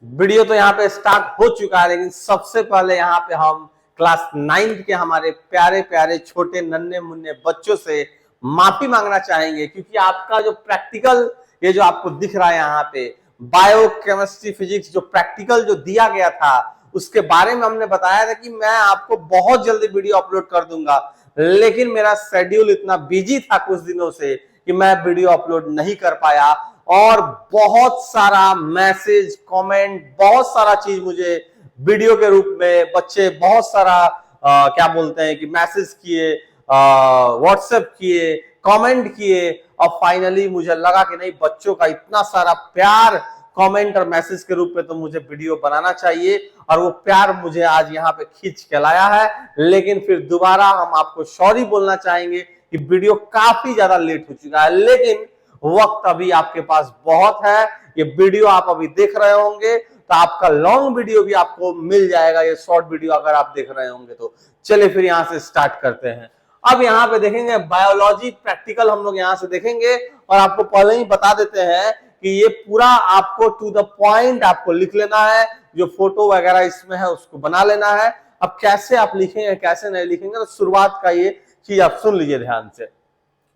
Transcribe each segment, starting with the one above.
Video तो यहाँ पे स्टार्ट हो चुका है, लेकिन सबसे पहले यहाँ पे हम क्लास 9th के हमारे प्यारे प्यारे छोटे नन्हे मुन्ने बच्चों से माफी मांगना चाहेंगे, क्योंकि आपका जो प्रैक्टिकल ये जो आपको दिख रहा है यहाँ पे बायो केमिस्ट्री फिजिक्स जो प्रैक्टिकल जो दिया गया था उसके बारे में हमने बताया था कि मैं आपको बहुत जल्दी वीडियो अपलोड कर दूंगा, लेकिन मेरा शेड्यूल इतना बिजी था कुछ दिनों से कि मैं वीडियो अपलोड नहीं कर पाया। और बहुत सारा मैसेज कमेंट बहुत सारा चीज मुझे वीडियो के रूप में बच्चे बहुत सारा क्या बोलते हैं कि मैसेज किए, व्हाट्सएप किए, कमेंट किए, और फाइनली मुझे लगा कि नहीं, बच्चों का इतना सारा प्यार कमेंट और मैसेज के रूप में तो मुझे वीडियो बनाना चाहिए, और वो प्यार मुझे आज यहाँ पे खींच के लाया है। लेकिन फिर दोबारा हम आपको सॉरी बोलना चाहेंगे कि वीडियो काफी ज्यादा लेट हो चुका है, लेकिन वक्त अभी आपके पास बहुत है। ये वीडियो आप अभी देख रहे होंगे तो आपका लॉन्ग वीडियो भी आपको मिल जाएगा, ये शॉर्ट वीडियो अगर आप देख रहे होंगे तो। चलिए फिर यहां से स्टार्ट करते हैं। अब यहाँ पे देखेंगे बायोलॉजी प्रैक्टिकल हम लोग यहाँ से देखेंगे, और आपको पहले ही बता देते हैं कि ये पूरा आपको टू द पॉइंट आपको लिख लेना है, जो फोटो वगैरह इसमें है उसको बना लेना है। अब कैसे आप लिखेंगे कैसे नहीं लिखेंगे, तो शुरुआत का ये चीज आप सुन लीजिए ध्यान से।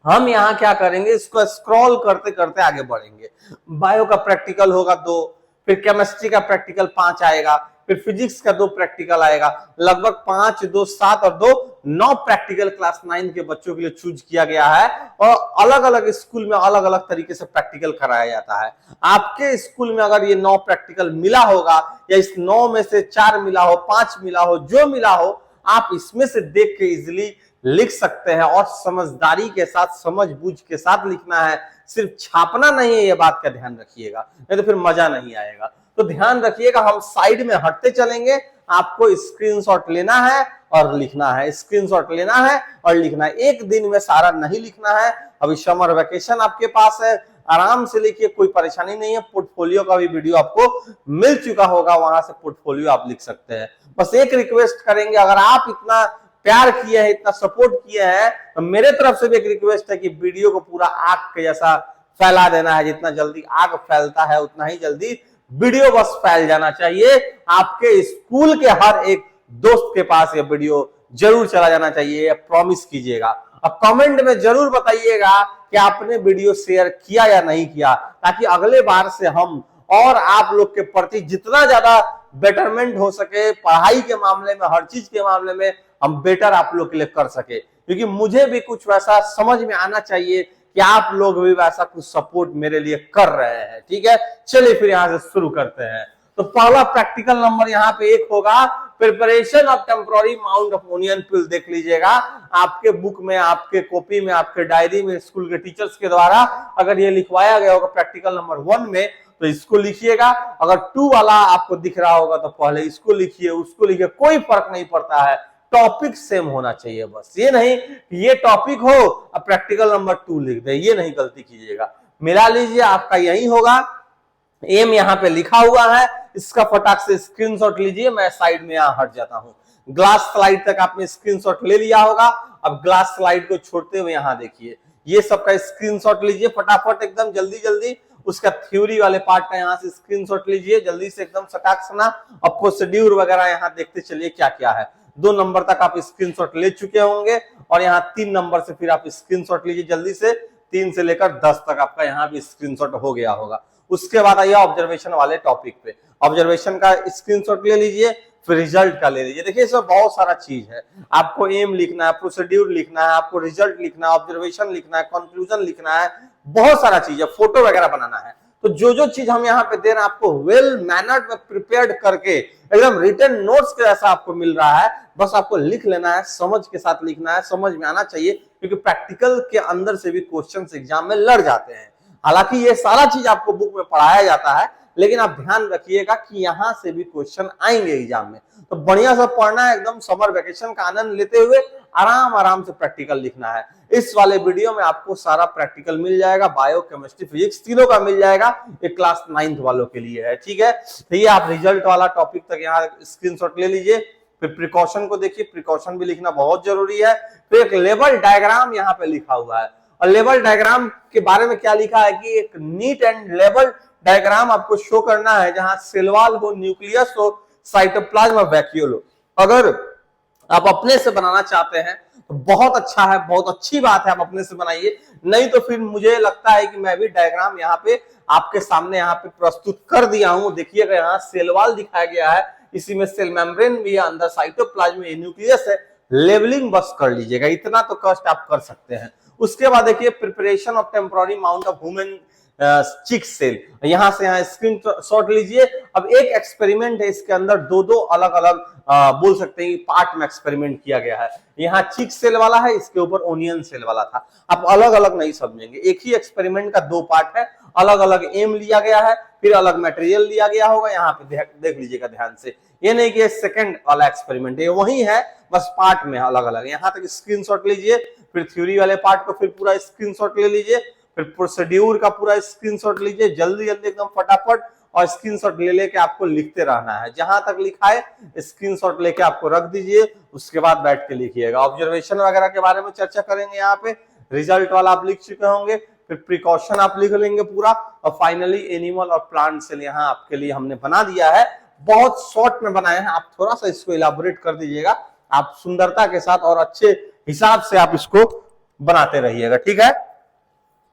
हम यहाँ क्या करेंगे, इसको स्क्रॉल करते करते आगे बढ़ेंगे। बायो का प्रैक्टिकल होगा 2, फिर केमिस्ट्री का प्रैक्टिकल 5 आएगा, फिर फिजिक्स का 2 प्रैक्टिकल आएगा। लगभग 5, 2, 7 और 2, 9 प्रैक्टिकल क्लास 9 के बच्चों के लिए चूज किया गया है, और अलग अलग स्कूल में अलग अलग तरीके से प्रैक्टिकल कराया जाता है। आपके स्कूल में अगर ये 9 प्रैक्टिकल मिला होगा, या इस 9 में से 4 मिला हो, 5 मिला हो, जो मिला हो, आप इसमें से देख के इजिली लिख सकते हैं, और समझदारी के साथ समझबूझ के साथ लिखना है, सिर्फ छापना नहीं है। ये बात का ध्यान रखिएगा, नहीं तो फिर मजा नहीं आएगा। तो ध्यान रखिएगा, हम साइड में हटते चलेंगे, आपको स्क्रीनशॉट लेना है और लिखना है, स्क्रीनशॉट लेना है और लिखना है। एक दिन में सारा नहीं लिखना है। अभी समर वेकेशन आपके पास है, आराम से लिखिए, कोई परेशानी नहीं है। पोर्टफोलियो का भी वीडियो आपको मिल चुका होगा, वहां से पोर्टफोलियो आप लिख सकते हैं। बस एक रिक्वेस्ट करेंगे, अगर आप इतना प्यार किए हैं, इतना सपोर्ट किए हैं, तो मेरे तरफ से भी एक रिक्वेस्ट है कि वीडियो को पूरा आग के जैसा फैला देना है। जितना जल्दी आग फैलता है उतना ही जल्दी वीडियो बस फैल जाना चाहिए। आपके स्कूल के हर एक दोस्त के पास ये वीडियो जरूर चला जाना चाहिए, प्रॉमिस कीजिएगा। और कमेंट में जरूर बताइएगा कि आपने वीडियो शेयर किया या नहीं किया, ताकि अगले बार से हम और आप लोग के प्रति जितना ज्यादा बेटरमेंट हो सके, पढ़ाई के मामले में, हर चीज के मामले में हम बेटर आप लोग के लिए कर सके। क्योंकि मुझे भी कुछ वैसा समझ में आना चाहिए कि आप लोग भी वैसा कुछ सपोर्ट मेरे लिए कर रहे हैं। ठीक है, चलिए फिर यहां से शुरू करते हैं। तो पहला प्रैक्टिकल नंबर यहाँ पे 1 होगा, preparation of temporary mount of onion peel. देख लीजिएगा आपके बुक में, आपके कॉपी में, आपके डायरी में, स्कूल के टीचर्स के द्वारा अगर ये लिखवाया गया होगा प्रैक्टिकल नंबर 1 में, तो इसको लिखिएगा। अगर 2 वाला आपको दिख रहा होगा तो पहले इसको लिखिए, उसको लिखिए, कोई फर्क नहीं पड़ता है, टॉपिक सेम होना चाहिए। बस ये नहीं कि ये टॉपिक हो अब प्रैक्टिकल नंबर 2 लिख दे, ये नहीं गलती कीजिएगा। मिला लीजिए, आपका यही होगा। एम यहाँ पे लिखा हुआ है, इसका फटाक से स्क्रीनशॉट लीजिए। मैं साइड में यहाँ हट जाता हूँ। ग्लास स्लाइड तक आपने स्क्रीनशॉट ले लिया होगा। अब ग्लास स्लाइड को छोड़ते हुए यहाँ देखिए, ये सबका स्क्रीनशॉट लीजिए फटाफट, एकदम जल्दी जल्दी। उसका थ्योरी वाले पार्ट का यहाँ से स्क्रीनशॉट लीजिए जल्दी से, एकदम सटाक सना। और प्रोसीड्यूर वगैरह यहाँ देखते चलिए क्या क्या है। 2 नंबर तक आप स्क्रीनशॉट ले चुके होंगे, और यहाँ 3 नंबर से फिर आप स्क्रीनशॉट लीजिए जल्दी से। 3 से लेकर 10 तक आपका यहाँ भी स्क्रीनशॉट हो गया होगा। उसके बाद आइए ऑब्जर्वेशन वाले टॉपिक पे। ऑब्जर्वेशन का स्क्रीनशॉट ले लीजिए, फिर रिजल्ट का ले लीजिए। देखिए इसमें बहुत सारा चीज है, आपको एम लिखना है, प्रोसीड्यूर लिखना है, आपको रिजल्ट लिखना है, ऑब्जर्वेशन लिखना है, कंक्लूजन लिखना है, बहुत सारा चीज है, फोटो वगैरह बनाना है। तो जो जो चीज हम यहाँ पे दे रहे हैं आपको वेल मैनर्ड में प्रिपेयर्ड करके एकदम रिटन नोट्स के जैसा आपको मिल रहा है। बस आपको लिख लेना है, समझ के साथ लिखना है, समझ में आना चाहिए, क्योंकि प्रैक्टिकल के अंदर से भी क्वेश्चन एग्जाम में लड़ जाते हैं। हालांकि ये सारा चीज आपको बुक में पढ़ाया जाता है, लेकिन आप ध्यान रखिएगा कि यहां से भी क्वेश्चन आएंगे एग्जाम में। तो बढ़िया से पढ़ना है, एकदम समर वेकेशन का आनंद लेते हुए आराम आराम से प्रैक्टिकल लिखना है। इस वाले वीडियो में आपको सारा प्रैक्टिकल मिल जाएगा, बायो केमिस्ट्री फिजिक्स तीनों का मिल जाएगा। ये क्लास 9th वालों के लिए है। ठीक है, तो ये आप रिजल्ट वाला टॉपिक तक यहाँ स्क्रीनशॉट ले लीजिए। फिर प्रिकॉशन को देखिए, प्रिकॉशन भी लिखना बहुत जरूरी है। फिर एक लेवल डायग्राम यहाँ पे लिखा हुआ है, और लेवल डायग्राम के बारे में क्या लिखा है कि एक नीट एंड लेवल डायग्राम आपको शो करना है जहां सेल वॉल हो, न्यूक्लियस हो, साइटोप्लाज्म और वैक्यूल हो। अगर आप अपने से बनाना चाहते हैं तो बहुत अच्छा है, बहुत अच्छी बात है, आप अपने से बनाइए। नहीं तो फिर मुझे लगता है कि मैं भी डायग्राम यहाँ पे आपके सामने यहाँ पे प्रस्तुत कर दिया हूं। देखिएगा यहाँ सेल वॉल दिखाया गया है, इसी में सेल मेम्ब्रेन भी है, अंदर साइटोप्लाज्म में न्यूक्लियस है। लेवलिंग बस कर लीजिएगा, इतना तो कष्ट आप कर सकते हैं। उसके बाद देखिए preparation of temporary mount of human cheek cell, यहां से यहां स्क्रीन शॉट लीजिए। अब एक एक्सपेरिमेंट है, इसके अंदर दो दो अलग अलग बोल सकते हैं पार्ट में एक्सपेरिमेंट किया गया है। यहाँ चिक सेल वाला है, इसके ऊपर ओनियन सेल वाला था। आप अलग अलग नहीं समझेंगे, एक ही एक्सपेरिमेंट का दो पार्ट है, अलग अलग एम लिया गया है, फिर अलग मटेरियल लिया गया होगा। यहाँ पे देख लीजिएगा ध्यान से, ये नहीं कि सेकंड वाला एक्सपेरिमेंट है, वही है, बस पार्ट में अलग अलग। यहाँ तक स्क्रीनशॉट लीजिए, फिर थ्योरी वाले पार्ट को फिर पूरा स्क्रीनशॉट ले लीजिए, फिर प्रोसीड्यूर का पूरा स्क्रीनशॉट लीजिए, जल्दी जल्दी एकदम फटाफट, और स्क्रीनशॉट ले लेके आपको लिखते रहना है। जहां तक लिखा है स्क्रीनशॉट लेके आपको रख दीजिए, उसके बाद बैठ के लिखिएगा। ऑब्जर्वेशन वगैरह के बारे में चर्चा करेंगे यहाँ पे, रिजल्ट वाला आप लिख चुके होंगे, फिर प्रिकॉशन आप लिख लेंगे पूरा, और फाइनली एनिमल और प्लांट सेल यहाँ आपके लिए हमने बना दिया है। बहुत शॉर्ट में बनाए हैं, आप थोड़ा सा इसको इलाबोरेट कर दीजिएगा, आप सुंदरता के साथ और अच्छे हिसाब से आप इसको बनाते रहिएगा, ठीक है।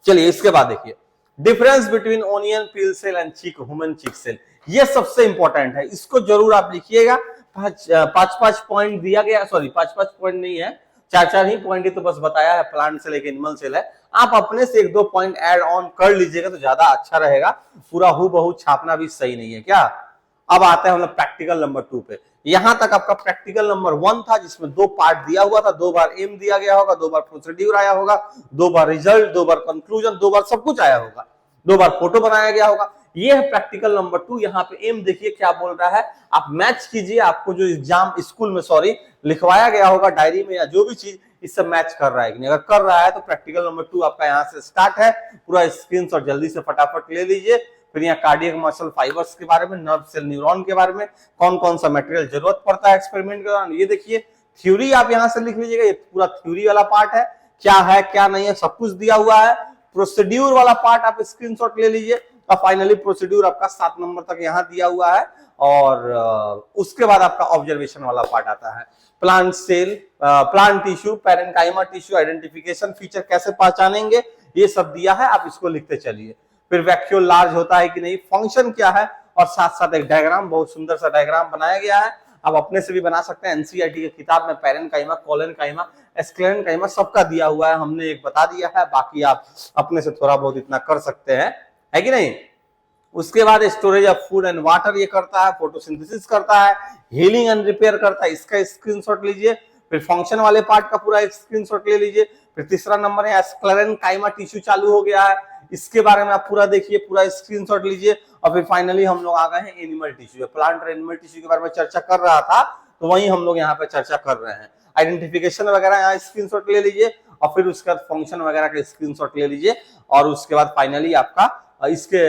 चलिए इसके बाद देखिए difference between onion peel cell and cheek human cheek cell, ये सबसे इंपॉर्टेंट है, इसको जरूर आप लिखिएगा। पांच पॉइंट दिया गया, सॉरी पांच पॉइंट नहीं है, चार ही पॉइंट ही तो बस बताया है, प्लांट सेल एक एनिमल सेल है। आप अपने से एक दो पॉइंट ऐड ऑन कर लीजिएगा तो ज्यादा अच्छा रहेगा, पूरा हूबहू छापना भी सही नहीं है क्या। अब आते हैं हम लोग प्रैक्टिकल नंबर 2 पे। यहां तक आपका प्रैक्टिकल नंबर 1 था, जिसमें दो पार्ट दिया हुआ था, 2 बार एम दिया गया होगा, 2 बार प्रोसीड्यूर आया होगा, 2 बार रिजल्ट, 2 बार कंक्लूजन, 2 बार सब कुछ आया होगा, 2 बार फोटो बनाया गया होगा। ये है प्रैक्टिकल नंबर 2। यहाँ पे एम देखिए क्या बोल रहा है, आप मैच कीजिए, आपको जो एग्जाम स्कूल में सॉरी लिखवाया गया होगा डायरी में या जो भी चीज, इससे मैच कर रहा है कि नहीं। अगर कर रहा है तो प्रैक्टिकल नंबर 2 आपका यहाँ से स्टार्ट है। पूरा स्क्रीनशॉट जल्दी से फटाफट ले लीजिए। फिर यहाँ कार्डियक मसल फाइबर्स के बारे में, नर्व सेल न्यूरॉन के बारे में, कौन कौन सा मटेरियल जरूरत पड़ता है एक्सपेरिमेंट के दौरान, ये देखिए। थ्योरी आप यहाँ से लिख लीजिएगा, ये पूरा थ्योरी वाला पार्ट है, क्या है क्या नहीं है सब कुछ दिया हुआ है। प्रोसीड्यूर वाला पार्ट आप स्क्रीनशॉट ले लीजिए, और फाइनली प्रोसीड्यूर आपका 7 नंबर तक यहाँ दिया हुआ है। और उसके बाद आपका ऑब्जर्वेशन वाला पार्ट आता है, plant cell, plant tissue, parenchyma tissue, identification, feature कैसे पहचानेंगे, ये सब दिया है, आप इसको लिखते चलिए। फिर वैक्यूल लार्ज होता है कि नहीं, फंक्शन क्या है, और साथ साथ एक डायग्राम, बहुत सुंदर सा डायग्राम बनाया गया है। आप अपने से भी बना सकते हैं, एनसीईआरटी की किताब में पैरेन्काइमा, कोलेनकाइमा, स्क्लेरेन्काइमा सबका दिया हुआ है, हमने एक बता दिया है, बाकी आप अपने से थोड़ा बहुत इतना कर सकते हैं, है कि नहीं। उसके बाद storage of food and water ये करता है, फोटोसिंथेसिस करता है, हीलिंग एंड रिपेयर करता है, इसका स्क्रीनशॉट लीजिए। फिर फंक्शन वाले पार्ट का पूरा एक स्क्रीनशॉट ले लीजिए। फिर तीसरा नंबर है स्क्लेरेन्काइमा टिश्यू चालू हो गया है, इसके बारे में आप पूरा देखिए, पूरा स्क्रीनशॉट लीजिए। और फिर फाइनली हम लोग आ गए हैं एनिमल टिश्यू, प्लांट और एनिमल टिश्यू के बारे में चर्चा कर रहा था, तो वही हम लोग यहाँ पे चर्चा कर रहे हैं। आइडेंटिफिकेशन वगैरह यहाँ स्क्रीनशॉट ले लीजिए, और फिर उसके बाद फंक्शन वगैरह का स्क्रीनशॉट ले लीजिए। और उसके बाद फाइनली आपका इसके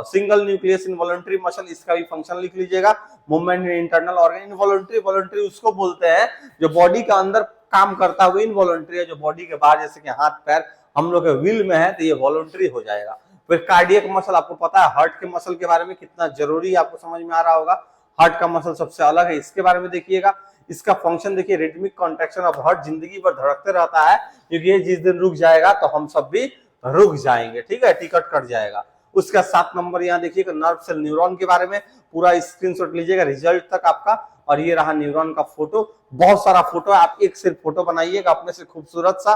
सिंगल न्यूक्लियस इनवॉलंटरी मसल, इसका भी फंक्शन लिख लीजिएगा। Movement in internal organ, involuntary voluntary उसको बोलते हैं जो बॉडी का अंदर काम करता हुआ इनवॉलंटरी है, जो बॉडी के बाहर जैसे कि हाथ पैर हम लोग के विल में है, तो ये वॉलंटरी हो जाएगा। फिर कार्डियक मसल, आपको पता है हार्ट के मसल के बारे में कितना जरूरी है, आपको समझ में आ रहा होगा। हार्ट का मसल सबसे अलग है, इसके बारे में देखिएगा। इसका फंक्शन देखिए, रिदमिक कॉन्ट्रैक्शन ऑफ हार्ट, जिंदगी भर धड़कते रहता है, क्योंकि ये जिस दिन रुक जाएगा तो हम सब भी रुक जाएंगे, ठीक है, टिकट कट जाएगा। उसका 7 नंबर यहाँ देखिएगा, नर्व सेल न्यूरॉन के बारे में पूरा स्क्रीनशॉट लीजिएगा, रिजल्ट तक आपका। और ये रहा न्यूरॉन का फोटो, बहुत सारा फोटो है, आप एक सिर्फ फोटो बनाइएगा अपने से खूबसूरत सा,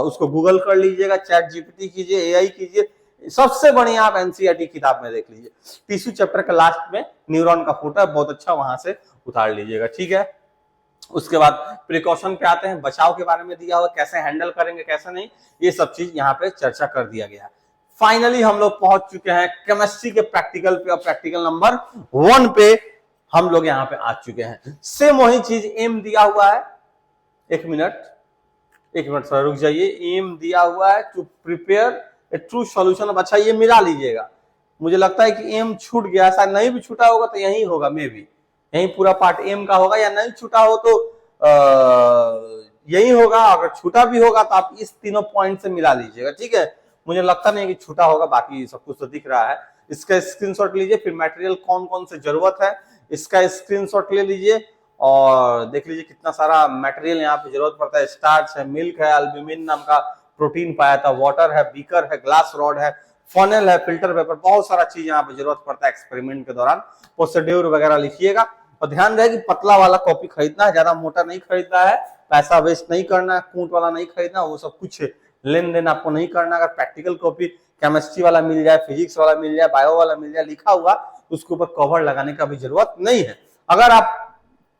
उसको गूगल कर लीजिएगा, चैट जीपीटी कीजिए, एआई कीजिए, सबसे बढ़िया आप एनसीईआरटी किताब में देख लीजिए। टिश्यू चैप्टर के लास्ट में न्यूरॉन का फोटो है, बहुत अच्छा, वहां से उतार लीजिएगा, ठीक है। उसके बाद प्रिकॉशन पे आते हैं, बचाव के बारे में दिया हुआ, कैसे हैंडल करेंगे कैसे नहीं, ये सब चीज यहाँ पे चर्चा कर दिया गया है। फाइनली हम लोग पहुंच चुके हैं केमिस्ट्री के प्रैक्टिकल पे, और प्रैक्टिकल नंबर 1 पे हम लोग यहाँ पे आ चुके हैं। सेम वही चीज एम दिया हुआ है, एक मिनट थोड़ा रुक जाइए। एम दिया हुआ है to prepare a true solution. अब अच्छा ये मिला लीजिएगा, मुझे लगता है कि एम छूट गया, शायद नहीं भी छूटा होगा तो यही होगा, मे भी यही पूरा पार्ट एम का होगा, या नहीं छूटा हो तो यही होगा। अगर छूटा भी होगा तो आप इस तीनों पॉइंट से मिला लीजिएगा, ठीक है। मुझे लगता नहीं कि छूटा होगा, बाकी सब कुछ तो दिख रहा है। इसका स्क्रीनशॉट लीजिए। फिर मटेरियल कौन कौन से जरूरत है इसका स्क्रीनशॉट ले लीजिए और देख लीजिए कितना सारा मटेरियल यहाँ पे जरूरत पड़ता है। स्टार्च है, मिल्क है, एल्ब्यूमिन नाम का प्रोटीन पाया था, वाटर है, बीकर है, ग्लास रॉड है, फनल है, फिल्टर पेपर, बहुत सारा चीज यहाँ पे जरूरत पड़ता है एक्सपेरिमेंट के दौरान। प्रोसीड्यूर वगैरह लिखिएगा और ध्यान रहे कि पतला वाला कॉपी खरीदना है, ज्यादा मोटा नहीं खरीदना है, पैसा वेस्ट नहीं करना है, कूट वाला नहीं खरीदना, वो सब कुछ लेन देन आपको नहीं करना। अगर प्रैक्टिकल कॉपी केमिस्ट्री वाला मिल जाए, फिजिक्स वाला मिल जाए, बायो वाला मिल जाए लिखा हुआ, उसके ऊपर कवर लगाने का भी जरूरत नहीं है। अगर आप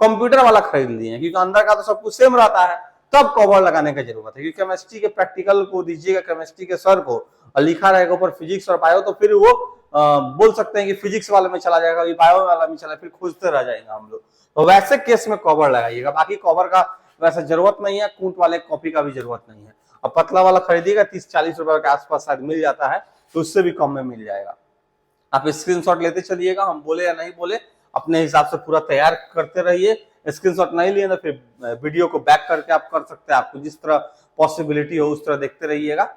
कंप्यूटर वाला खरीद लिए क्योंकि अंदर का तो सब कुछ सेम रहता है, तब कवर लगाने की जरूरत है। क्योंकि केमिस्ट्री के प्रैक्टिकल को दीजिएगा केमिस्ट्री के सर को और लिखा रहेगा ऊपर फिजिक्स और बायो, तो फिर वो बोल सकते हैं कि फिजिक्स वाले में चला जाएगा, बायो वाला में चला, फिर खोजते रह जाएंगे हम लोग। तो वैसे केस में कवर लगाइएगा, बाकी कवर का वैसे जरूरत नहीं है, कूट वाले कॉपी का भी जरूरत नहीं है। अब पतला वाला खरीदिएगा 30-40 रुपए के आसपास शायद मिल जाता है, तो उससे भी कम में मिल जाएगा। आप स्क्रीनशॉट लेते चलिएगा, हम बोले या नहीं बोले अपने हिसाब से पूरा तैयार करते रहिए। स्क्रीनशॉट नहीं लिए ना फिर वीडियो को बैक करके आप कर सकते हैं, आपको जिस तरह पॉसिबिलिटी हो उस तरह देखते रहिएगा।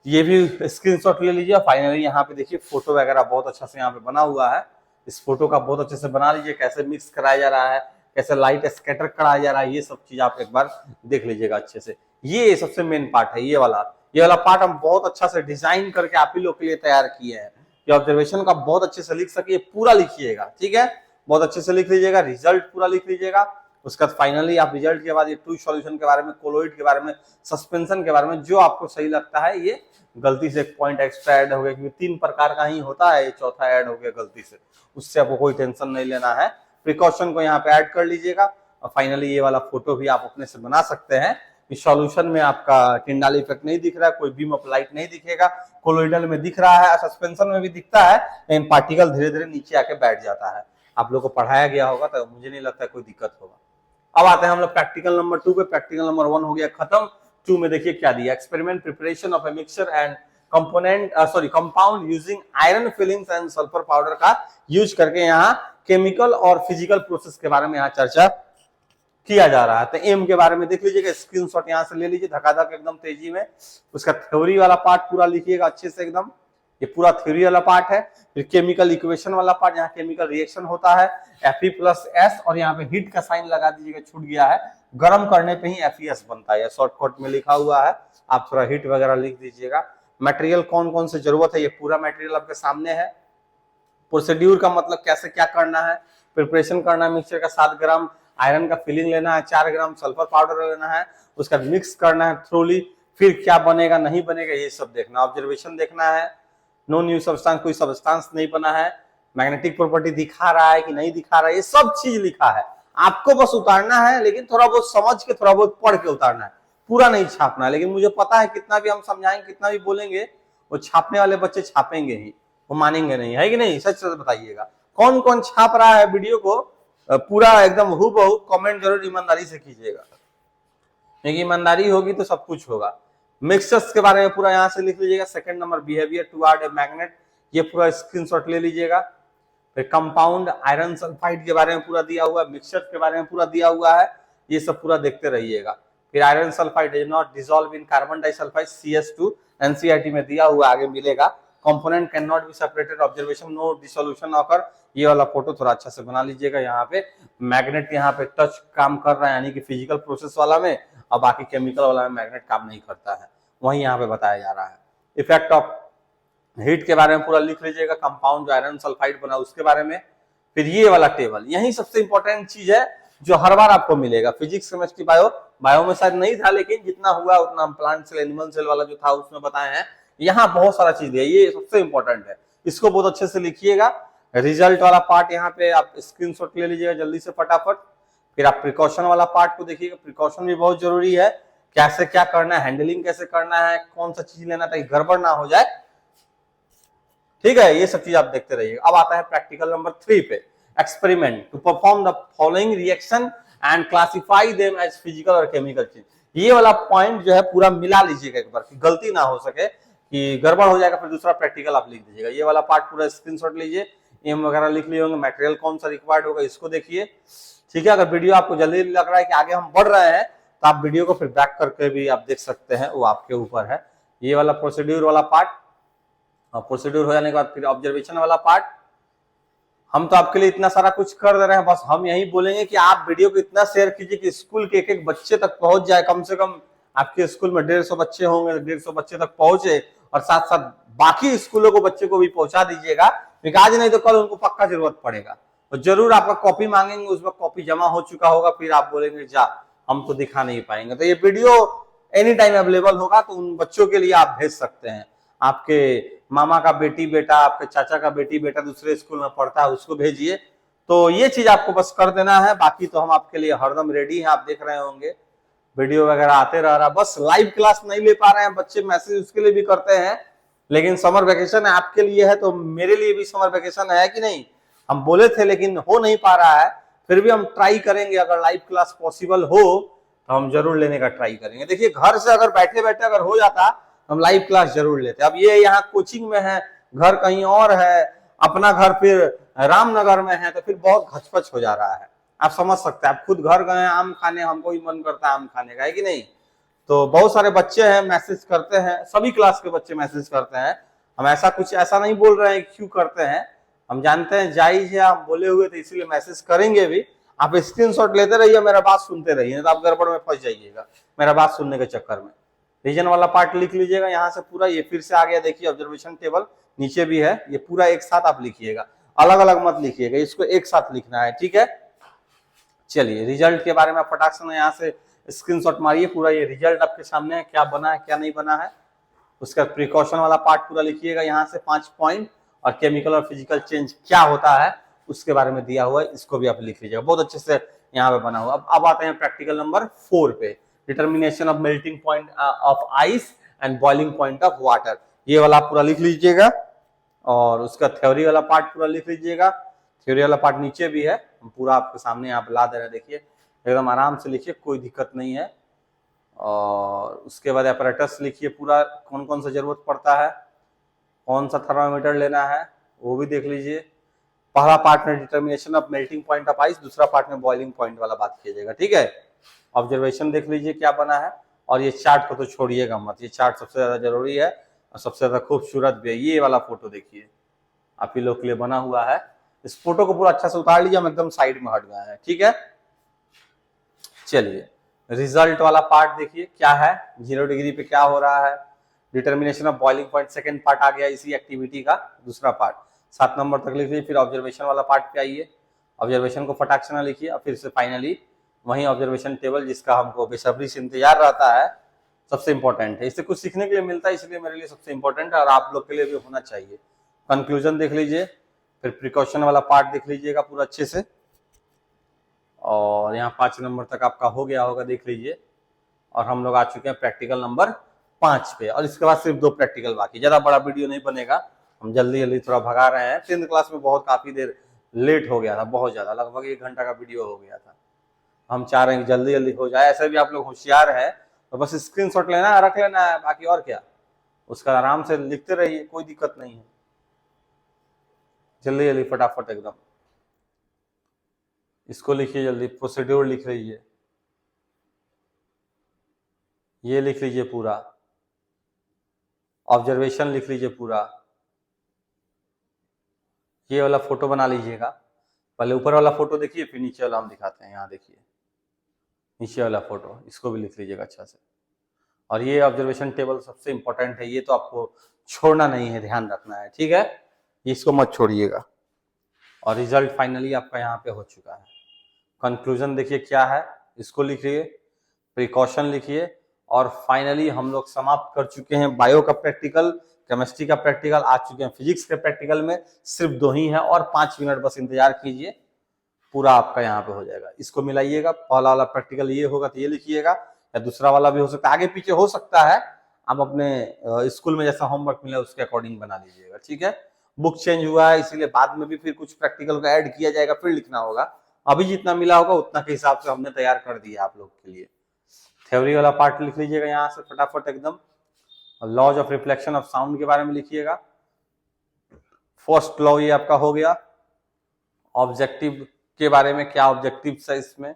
ये भी स्क्रीनशॉट ले लीजिए। फाइनली यहाँ पे देखिए फोटो वगैरह बहुत अच्छा से यहाँ पे बना हुआ है, इस फोटो का बहुत अच्छे से बना लीजिए, कैसे मिक्स कराया जा रहा है, कैसे लाइट स्कैटर कराया जा रहा है, ये सब चीज आप एक बार देख लीजिएगा अच्छे से। ये सबसे मेन पार्ट है, ये वाला पार्ट हम बहुत अच्छा से डिजाइन करके आप ही लोग के लिए तैयार किए हैं कि ऑब्जर्वेशन का बहुत अच्छे से लिख सके। पूरा लिखिएगा, ठीक है, बहुत अच्छे से लिख लीजिएगा, रिजल्ट पूरा लिख लीजिएगा। उसके बाद फाइनली आप रिजल्ट के बाद ये ट्रू सॉल्यूशन के बारे में, कोलोइड के बारे में, सस्पेंशन के बारे में जो आपको सही लगता है, ये गलती से एक पॉइंट एक्स्ट्रा ऐड हो गया क्योंकि 3 प्रकार का ही होता है, ये चौथा ऐड हो गया गलती से, उससे आपको कोई टेंशन नहीं लेना है। प्रिकॉशन को यहाँ पे ऐड कर लीजिएगा और फाइनली ये वाला फोटो भी आप अपने से बना सकते हैं। इस सॉल्यूशन में आपका टिंडाल इफेक्ट नहीं दिख रहा है, कोई बीम ऑफ लाइट नहीं दिखेगा, कोलोइडल में दिख रहा है, सस्पेंशन में भी दिखता है, लेकिन पार्टिकल धीरे धीरे नीचे आके बैठ जाता है। आप लोग को पढ़ाया गया होगा तो मुझे नहीं लगता कोई दिक्कत होगा। अब आते हैं हम लोग प्रैक्टिकल नंबर 2 पे। प्रैक्टिकल नंबर 1 हो गया खत्म, 2 में देखिए क्या दिया, experiment preparation of a mixture and compound using iron filings and sulphur powder का यूज करके यहाँ केमिकल और फिजिकल प्रोसेस के बारे में यहाँ चर्चा किया जा रहा है। तो एम के बारे में देख लीजिएगा, स्क्रीनशॉट यहाँ से ले लीजिए धकाधक एकदम तेजी में। उसका थ्योरी वाला पार्ट पूरा लिखिएगा अच्छे से एकदम, ये पूरा थ्योरी वाला पार्ट है। फिर केमिकल इक्वेशन वाला पार्ट, यहाँ केमिकल रिएक्शन होता है Fe+S और यहाँ पे हीट का साइन लगा दीजिएगा, छूट गया है, गर्म करने पे ही FeS बनता है, शॉर्टकट में लिखा हुआ है, आप थोड़ा हीट वगैरह लिख दीजिएगा। मटेरियल कौन कौन से जरूरत है, ये पूरा मटेरियल आपके सामने है। प्रोसीड्यूर का मतलब कैसे क्या करना है, प्रिपरेशन करना है, मिक्सचर का 7 ग्राम आयरन का फिलिंग लेना है, 4 ग्राम सल्फर पाउडर लेना है, उसका मिक्स करना है थ्रोली, फिर क्या बनेगा नहीं बनेगा ये सब देखना, ऑब्जर्वेशन देखना है, नो न्यू सब्सटेंस, कोई सब्सटेंस नहीं बना है, मैग्नेटिक प्रॉपर्टी दिखा रहा है कि नहीं दिखा रहा है, ये सब चीज लिखा है, आपको बस उतारना है, लेकिन थोड़ा बहुत समझ के थोड़ा बहुत पढ़ के उतारना है, पूरा नहीं छापना है। लेकिन मुझे पता है कितना भी हम समझाएंगे कितना भी बोलेंगे, वो छापने वाले बच्चे छापेंगे ही, वो मानेंगे नहीं, है कि नहीं, सच सच बताइएगा कौन कौन छाप रहा है वीडियो को, पूरा एकदम हूबहू कमेंट जरूर ईमानदारी से कीजिएगा, क्योंकि ईमानदारी होगी तो सब कुछ होगा। मिक्सचर्स के बारे में पूरा यहाँ से लिख लीजिएगा। Second number behaviour toward a magnet, ये पूरा स्क्रीनशॉट ले लीजिएगा। फिर कंपाउंड आयरन सल्फाइड के बारे में पूरा दिया हुआ है, मिक्सचर के बारे में पूरा दिया हुआ है, ये सब पूरा देखते रहिएगा। फिर iron sulphide is not dissolve in carbon disulphide CS2, NCERT में दिया हुआ आगे मिलेगा। Component can not be separated, observation no dissolution occur, ये वाला फोटो थोड़ा अच्छा से बना लीजिएगा। यहाँ पे मैग्नेट यहाँ पे टच काम कर रहा है, यानी कि फिजिकल प्रोसेस वाला में, और बाकी केमिकल वाला में मैग्नेट काम नहीं करता है, वही यहाँ पे बताया जा रहा है। इफेक्ट ऑफ हीट के बारे में पूरा लिख लीजिएगा, कंपाउंड जो आयरन सल्फाइड बना उसके बारे में। फिर ये वाला टेबल, यही सबसे इंपॉर्टेंट चीज है जो हर बार आपको मिलेगा। फिजिक्स केमिस्ट्री बायो में शायद नहीं था, लेकिन जितना हुआ उतना हम प्लांट सेल एनिमल सेल वाला जो था उसमें बताए हैं। यहाँ बहुत सारा चीज है, ये सबसे इंपॉर्टेंट है, इसको बहुत अच्छे से लिखिएगा। रिजल्ट वाला पार्ट यहाँ पे आप स्क्रीनशॉट ले लीजिएगा जल्दी से फटाफट। फिर आप प्रिकॉशन वाला पार्ट को देखिएगा, प्रिकॉशन भी बहुत जरूरी है, कैसे क्या करना है, हैंडलिंग कैसे करना है, कौन सा चीज लेना ताकि गड़बड़ ना हो जाए, ठीक है, ये सब चीज आप देखते रहिएगा। अब आता है प्रैक्टिकल नंबर 3 पे, experiment to perform the following reaction and classify them as physical और केमिकल चेंज। ये वाला पॉइंट जो है पूरा मिला लीजिएगा एक बार, कि गलती ना हो सके, कि गड़बड़ हो जाएगा फिर दूसरा प्रैक्टिकल आप लिख दीजिएगा। ये वाला पार्ट पूरा स्क्रीनशॉट लीजिए, एम वगैरह लिख लिए होंगे, मटेरियल कौन सा रिक्वायर्ड होगा इसको देखिए, ठीक है। अगर वीडियो आपको जल्दी लग रहा है कि आगे हम बढ़ रहे हैं तो आप वीडियो को फिर बैक करके भी आप देख सकते हैं, वो आपके ऊपर है। ये वाला प्रोसीड्यूर वाला पार्ट, और प्रोसीड्यूर हो जाने के बाद फिर ऑब्जर्वेशन वाला पार्ट। हम तो आपके लिए इतना सारा कुछ कर दे रहे हैं, बस हम यही बोलेंगे कि आप वीडियो को इतना शेयर कीजिए कि स्कूल के एक एक बच्चे तक पहुंच जाए। कम से कम आपके स्कूल में 150 बच्चे होंगे, 150 बच्चे तक पहुंचे, और साथ साथ बाकी स्कूलों को बच्चे को भी पहुंचा दीजिएगा, क्योंकि आज नहीं तो कल उनको पक्का जरूरत पड़ेगा। तो जरूर आपका कॉपी मांगेंगे, उसमें कॉपी जमा हो चुका होगा, फिर आप बोलेंगे जा हम तो दिखा नहीं पाएंगे। तो ये वीडियो एनी टाइम अवेलेबल होगा, तो उन बच्चों के लिए आप भेज सकते हैं। आपके मामा का बेटी बेटा, आपके चाचा का बेटी बेटा दूसरे स्कूल में पढ़ता है, उसको भेजिए। तो ये चीज आपको बस कर देना है, बाकी तो हम आपके लिए हरदम रेडी हैं। आप देख रहे होंगे वीडियो वगैरह आते रह रहा, बस लाइव क्लास नहीं ले पा रहे हैं बच्चे, मैसेज उसके लिए भी करते हैं। लेकिन समर वेकेशन आपके लिए है, तो मेरे लिए भी समर वेकेशन है कि नहीं। हम बोले थे लेकिन हो नहीं पा रहा है, फिर भी हम ट्राई करेंगे। अगर लाइव क्लास पॉसिबल हो तो हम जरूर लेने का ट्राई करेंगे। देखिए घर से अगर बैठे बैठे अगर हो जाता तो हम लाइव क्लास जरूर लेते। अब ये यहाँ कोचिंग में है, घर कहीं और है, अपना घर फिर रामनगर में है, तो फिर बहुत घचपच हो जा रहा है। आप समझ सकते हैं, आप खुद घर गए आम खाने, हमको भी मन करता है आम खाने का, है कि नहीं। तो बहुत सारे बच्चे हैं मैसेज करते हैं, सभी क्लास के बच्चे मैसेज करते हैं। हम ऐसा कुछ ऐसा नहीं बोल रहे हैं क्यों करते हैं, हम जानते हैं जायज है, आप बोले हुए थे इसीलिए मैसेज करेंगे भी। आप स्क्रीनशॉट लेते रहिए, मेरा बात सुनते रहिए, तो आप गड़बड़ में फंस जाइएगा मेरा बात सुनने के चक्कर में। रीजन वाला पार्ट लिख लीजिएगा यहाँ से पूरा, ये फिर से आ गया देखिए ऑब्जर्वेशन टेबल नीचे भी है, ये पूरा एक साथ आप लिखिएगा, अलग अलग मत लिखिएगा, इसको एक साथ लिखना है, ठीक है। चलिए रिजल्ट के बारे में आप फटाक से यहाँ से स्क्रीनशॉट मारिए, पूरा ये रिजल्ट आपके सामने है, क्या बना है क्या नहीं बना है। उसका प्रिकॉशन वाला पार्ट पूरा लिखिएगा यहाँ से 5 पॉइंट, और केमिकल और फिजिकल चेंज क्या होता है उसके बारे में दिया हुआ है, इसको भी आप लिख लीजिएगा, बहुत अच्छे से यहाँ पे बना हुआ। अब आते हैं प्रैक्टिकल नंबर 4 पे, determination of melting point of ice and boiling point of water. ये वाला पूरा लिख लीजिएगा, और उसका थ्योरी वाला पार्ट पूरा लिख लीजिएगा। थ्योरी वाला पार्ट नीचे भी है, हम पूरा आपके सामने यहाँ पे ला दे रहे हैं, देखिए एकदम आराम से लिखिए, कोई दिक्कत नहीं है। और उसके बाद अपैरेटस लिखिए पूरा, कौन कौन सा जरूरत पड़ता है, कौन सा थर्मामीटर लेना है वो भी देख लीजिए। पहला पार्ट में determination of melting point of ice, दूसरा पार्ट में बॉइलिंग पॉइंट वाला बात कीजिएगा, ठीक है। ऑब्जर्वेशन देख लीजिए क्या बना है, और ये चार्ट को तो छोड़िएगा मत, ये चार्ट सबसे ज्यादा जरूरी है और सबसे ज्यादा खूबसूरत भी है। ये वाला फोटो देखिए आप ही लोग के लिए बना हुआ है, इस फोटो को पूरा अच्छा से उतार लीजिए, हम एकदम साइड में हट गए हैं, ठीक है। चलिए रिजल्ट वाला पार्ट देखिए क्या है, 0 डिग्री पे क्या हो रहा है, determination of boiling point second part आ गया इसी एक्टिविटी का दूसरा पार्ट, 7 नंबर तक लिख लीजिए। फिर ऑब्जर्वेशन वाला पार्ट पे आइए, ऑब्जर्वेशन को फटाक से ना लिखिए, और फिर से फाइनली वही ऑब्जर्वेशन टेबल जिसका हमको बेसब्री से इंतजार रहता है, सबसे इंपॉर्टेंट है, इससे कुछ सीखने के लिए मिलता है, इसलिए मेरे लिए सबसे इंपॉर्टेंट है और आप लोग के लिए भी होना चाहिए। कंक्लूजन देख लीजिए, फिर प्रिकॉशन वाला पार्ट देख लीजिएगा पूरा अच्छे से, और यहाँ 5 नंबर तक आपका हो गया होगा, देख लीजिए। और हम लोग आ चुके हैं प्रैक्टिकल नंबर 5 पे, और इसके बाद सिर्फ 2 प्रैक्टिकल बाकी, ज्यादा बड़ा वीडियो नहीं बनेगा, हम जल्दी जल्दी थोड़ा भगा रहे हैं। 10th क्लास में बहुत काफी देर लेट हो गया था, बहुत ज्यादा, लगभग 1 घंटा का वीडियो हो गया था। हम चाह रहे हैं कि जल्दी जल्दी हो जाए, ऐसे भी आप लोग होशियार है तो बस स्क्रीनशॉट लेना है, रख लेना है, बाकी और क्या, उसका आराम से लिखते रहिए, कोई दिक्कत नहीं है, जल्दी जल्दी फटाफट एकदम। इसको लिखिए जल्दी, प्रोसीड्यूर लिख लीजिए, ये लिख लीजिए पूरा, ऑब्जर्वेशन लिख लीजिए पूरा, ये वाला फोटो बना लीजिएगा, पहले ऊपर वाला फोटो देखिए फिर नीचे वाला हम दिखाते हैं, यहाँ देखिए नीचे वाला फोटो, इसको भी लिख लीजिएगा अच्छा से। और ये ऑब्जर्वेशन टेबल सबसे इंपॉर्टेंट है, ये तो आपको छोड़ना नहीं है, ध्यान रखना है, ठीक है, इसको मत छोड़िएगा। और रिजल्ट फाइनली आपका यहाँ पे हो चुका है। कंक्लूजन देखिए क्या है, इसको लिखिए, प्रिकॉशन लिखिए, और फाइनली हम लोग समाप्त कर चुके हैं बायो का प्रैक्टिकल, केमिस्ट्री का प्रैक्टिकल, आ चुके हैं फिजिक्स के प्रैक्टिकल में, सिर्फ 2 ही है, और 5 मिनट बस इंतजार कीजिए, पूरा आपका यहाँ पे हो जाएगा। इसको मिलाइएगा, पहला वाला प्रैक्टिकल ये होगा तो ये लिखिएगा, या दूसरा वाला भी हो सकता है, आगे पीछे हो सकता है, आप अपने स्कूल में जैसा होमवर्क मिला उसके अकॉर्डिंग बना लीजिएगा, ठीक है। बुक चेंज हुआ है इसीलिए बाद में भी फिर कुछ प्रैक्टिकल का ऐड किया जाएगा, फिर लिखना होगा, अभी जितना मिला होगा उतना के हिसाब से हमने तैयार कर दिया आप लोग के लिए। थ्योरी वाला पार्ट लिख लीजिएगा यहाँ से फटाफट एकदम, laws of reflection of sound के बारे में लिखिएगा, फर्स्ट लॉ ये आपका हो गया। ऑब्जेक्टिव के बारे में, क्या ऑब्जेक्टिव है इसमें,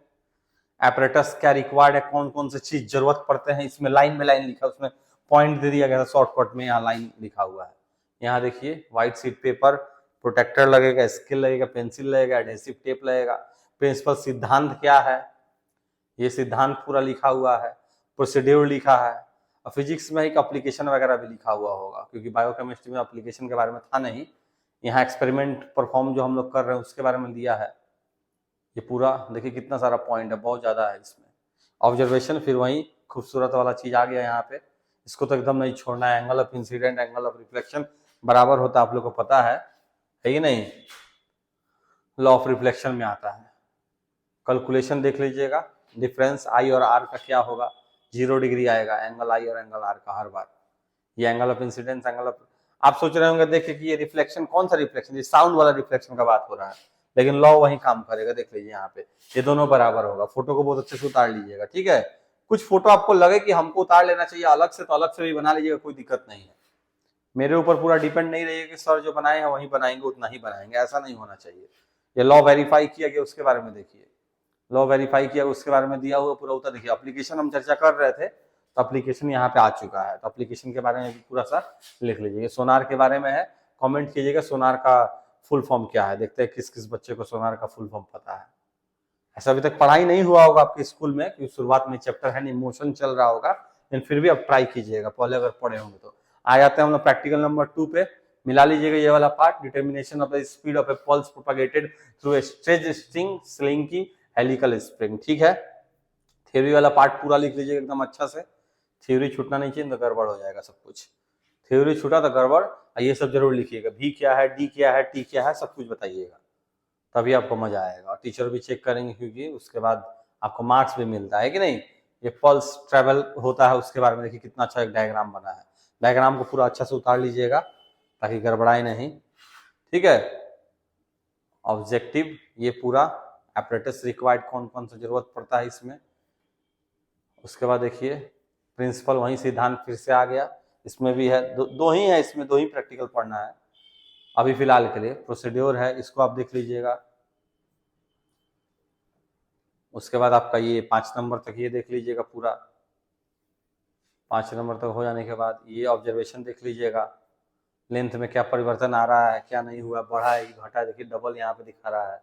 एपरेटस क्या रिक्वायर्ड है, कौन कौन से चीज जरूरत पड़ते हैं, इसमें लाइन में लाइन लिखा, उसमें पॉइंट दे दिया गया था शॉर्टकट में, यहाँ लाइन लिखा हुआ है, यहाँ देखिए व्हाइट शीट पेपर, प्रोटेक्टर लगेगा, स्केल लगेगा, पेंसिल लगेगा, एडहेसिव टेप लगेगा। प्रिंसिपल सिद्धांत क्या है, ये सिद्धांत पूरा लिखा हुआ है, प्रोसीड्यूर लिखा है, और फिजिक्स में एक एप्लीकेशन वगैरह भी लिखा हुआ होगा, क्योंकि बायोकेमिस्ट्री में एप्लीकेशन के बारे में था नहीं। यहाँ एक्सपेरिमेंट परफॉर्म जो हम लोग कर रहे हैं उसके बारे में दिया है। ये पूरा देखिए कितना सारा पॉइंट है, बहुत ज्यादा है इसमें। ऑब्जर्वेशन फिर वही खूबसूरत वाला चीज आ गया यहाँ पे, इसको तो एकदम नहीं छोड़ना है। Angle of incident, angle of reflection बराबर होता है, आप लोग को पता है कि नहीं, लॉ ऑफ रिफ्लेक्शन में आता है। कैलकुलेशन देख लीजिएगा, डिफरेंस आई और आर का क्या होगा, 0 डिग्री आएगा एंगल आई और एंगल आर का हर बार। ये angle of incidence, angle of, आप सोच रहे होंगे देखिए कि ये रिफ्लेक्शन कौन सा रिफ्लेक्शन, ये साउंड वाला रिफ्लेक्शन का बात हो रहा है, लेकिन लॉ वही काम करेगा। देख लीजिए यहाँ पे ये दोनों बराबर होगा। फोटो को बहुत अच्छे से उतार लीजिएगा, ठीक है। कुछ फोटो आपको लगे कि हमको उतार लेना चाहिए अलग से, तो अलग से भी बना लीजिएगा, कोई दिक्कत नहीं है। मेरे ऊपर पूरा डिपेंड नहीं रहिए कि सर जो बनाए हैं वही बनाएंगे, उतना ही बनाएंगे, ऐसा नहीं होना चाहिए। ये लॉ वेरीफाई किया गया उसके बारे में देखिए, लॉ वेरीफाई किया उसके बारे में दिया हुआ पूरा उतर। देखिए एप्लीकेशन हम चर्चा कर रहे थे, तो एप्लीकेशन यहाँ पे आ चुका है, तो एप्लीकेशन के बारे में भी पूरा सा लिख लीजिए। सोनार के बारे में है, कमेंट कीजिएगा सोनार का फुल फॉर्म क्या है, देखते हैं किस किस बच्चे को सोनार का फुल फॉर्म पता है। ऐसा अभी तक पढ़ाई नहीं हुआ होगा आपके स्कूल में, क्योंकि शुरुआत में चैप्टर है नहीं, मोशन चल रहा होगा, लेकिन फिर भी आप ट्राई कीजिएगा, पहले अगर पढ़े होंगे तो। आ जाते हैं हम लोग प्रैक्टिकल नंबर 2 पे, मिला लीजिएगा ये वाला part, determination of the speed of A pulse propagated through a stretch string sling की हेलिकल स्प्रिंग, ठीक है। थ्योरी वाला पार्ट पूरा लिख लीजिएगा एकदम अच्छा से, थ्योरी छूटना नहीं चाहिए, तो गड़बड़ हो जाएगा सब कुछ। थ्योरी छूटा तो गड़बड़, ये सब जरूर लिखिएगा, भी क्या है, डी क्या है, टी क्या है, सब कुछ बताइएगा, तभी आपको मजा आएगा। और टीचर भी चेक करेंगे, क्योंकि उसके बाद आपको मार्क्स भी मिलता है कि नहीं। ये पल्स ट्रेवल होता है उसके बारे में देखिए कितना अच्छा एक डायग्राम बना है, डायग्राम को पूरा अच्छा से उतार लीजिएगा ताकि गड़बड़ाए नहीं, ठीक है। ऑब्जेक्टिव, ये पूरा एपरेटस रिक्वायर्ड, कौन कौन सा जरूरत पड़ता है इसमें। उसके बाद देखिए प्रिंसिपल, वही सिद्धांत फिर से आ गया, इसमें भी है, दो ही है इसमें, 2 ही प्रैक्टिकल पढ़ना है अभी फिलहाल के लिए। प्रोसीड्योर है, इसको आप देख लीजिएगा। उसके बाद आपका ये 5 नंबर तक ये देख लीजिएगा पूरा, 5 नंबर तक हो जाने के बाद ये ऑब्जर्वेशन देख लीजिएगा, लेंथ में क्या परिवर्तन आ रहा है, क्या नहीं हुआ, बढ़ा है घटा है, देखिए डबल यहाँ पे दिखा रहा है।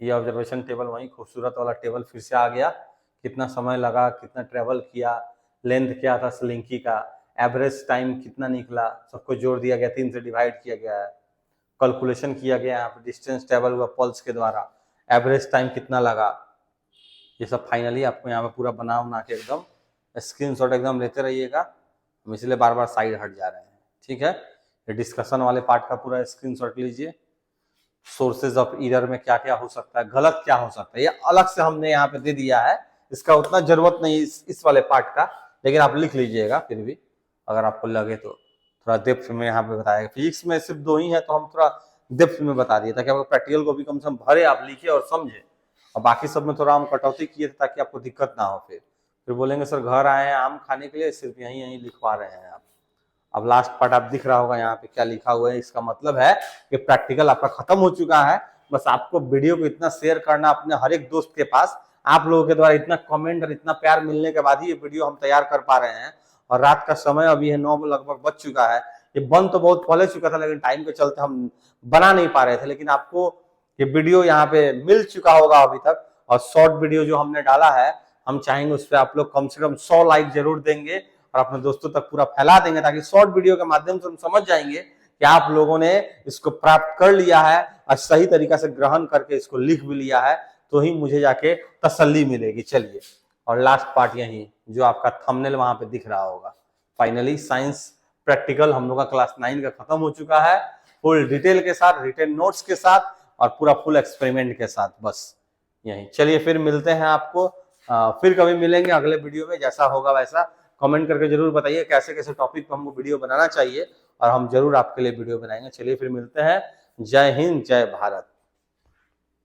ये ऑब्जर्वेशन टेबल, वही खूबसूरत वाला टेबल फिर से आ गया, कितना समय लगा, कितना ट्रेवल किया, लेंथ क्या था स्लिंकी का, एवरेज टाइम कितना निकला, सबको जोड़ दिया गया, 3 से डिवाइड किया गया है। कैलकुलेशन किया गया यहाँ पे, डिस्टेंस टेबल हुआ पल्स के द्वारा, एवरेज टाइम कितना लगा, ये सब फाइनली आपको यहाँ पे पूरा बना के एकदम स्क्रीनशॉट एकदम लेते रहिएगा। हम इसलिए बार बार साइड हट जा रहे हैं, ठीक है। ये डिस्कशन वाले पार्ट का पूरा स्क्रीनशॉट लीजिए। सोर्सेज ऑफ एरर में क्या क्या हो सकता है, गलत क्या हो सकता है, ये अलग से हमने यहाँ पे दे दिया है, इसका उतना जरूरत नहीं इस वाले पार्ट का, लेकिन आप लिख लीजिएगा फिर भी अगर आपको लगे तो। थोड़ा डेप्थ में यहाँ पे बताया, फिजिक्स में सिर्फ 2 ही है, तो हम थोड़ा डेप्थ में बता दिए ताकि आपको प्रैक्टिकल को भी कम से कम भरे, आप लिखिए और समझे। और बाकी सब में थोड़ा हम कटौती किए ताकि आपको दिक्कत ना हो, फिर बोलेंगे सर घर आए हैं आम खाने के लिए, सिर्फ यहीं लिखवा रहे हैं आप। अब लास्ट पार्ट आप दिख रहा होगा यहाँ पे क्या लिखा हुआ है, इसका मतलब है कि प्रैक्टिकल आपका खत्म हो चुका है। बस आपको वीडियो को इतना शेयर करना अपने हर एक दोस्त के पास, आप लोगों के द्वारा इतना कमेंट और इतना प्यार मिलने के बाद ही ये वीडियो हम तैयार कर पा रहे हैं। और रात का समय अभी है 9 लगभग बज चुका है, ये बन तो बहुत पहले चुका था, लेकिन टाइम के चलते हम बना नहीं पा रहे थे। लेकिन आपको ये वीडियो यहाँ पे मिल चुका होगा अभी तक, और शॉर्ट वीडियो जो हमने डाला है, हम चाहेंगे उस पर आप लोग कम से कम 100 लाइक जरूर देंगे और अपने दोस्तों तक पूरा फैला देंगे, ताकि शॉर्ट वीडियो के माध्यम से हम समझ जाएंगे कि आप लोगों ने इसको प्राप्त कर लिया है और सही तरीका से ग्रहण करके इसको लिख भी लिया है, तो ही मुझे जाके तसल्ली मिलेगी। चलिए, और लास्ट पार्ट यही जो आपका थंबनेल वहां पे दिख रहा होगा, फाइनली साइंस प्रैक्टिकल हम लोग का क्लास 9 का खत्म हो चुका है, फुल डिटेल के साथ, रिटन नोट्स के साथ और पूरा फुल एक्सपेरिमेंट के साथ। बस यही, चलिए फिर मिलते हैं आपको, फिर कभी मिलेंगे अगले वीडियो में, जैसा होगा वैसा। कमेंट करके जरूर बताइए कैसे कैसे टॉपिक पर हमको वीडियो बनाना चाहिए, और हम जरूर आपके लिए वीडियो बनाएंगे। चलिए फिर मिलते हैं, जय हिंद जय भारत।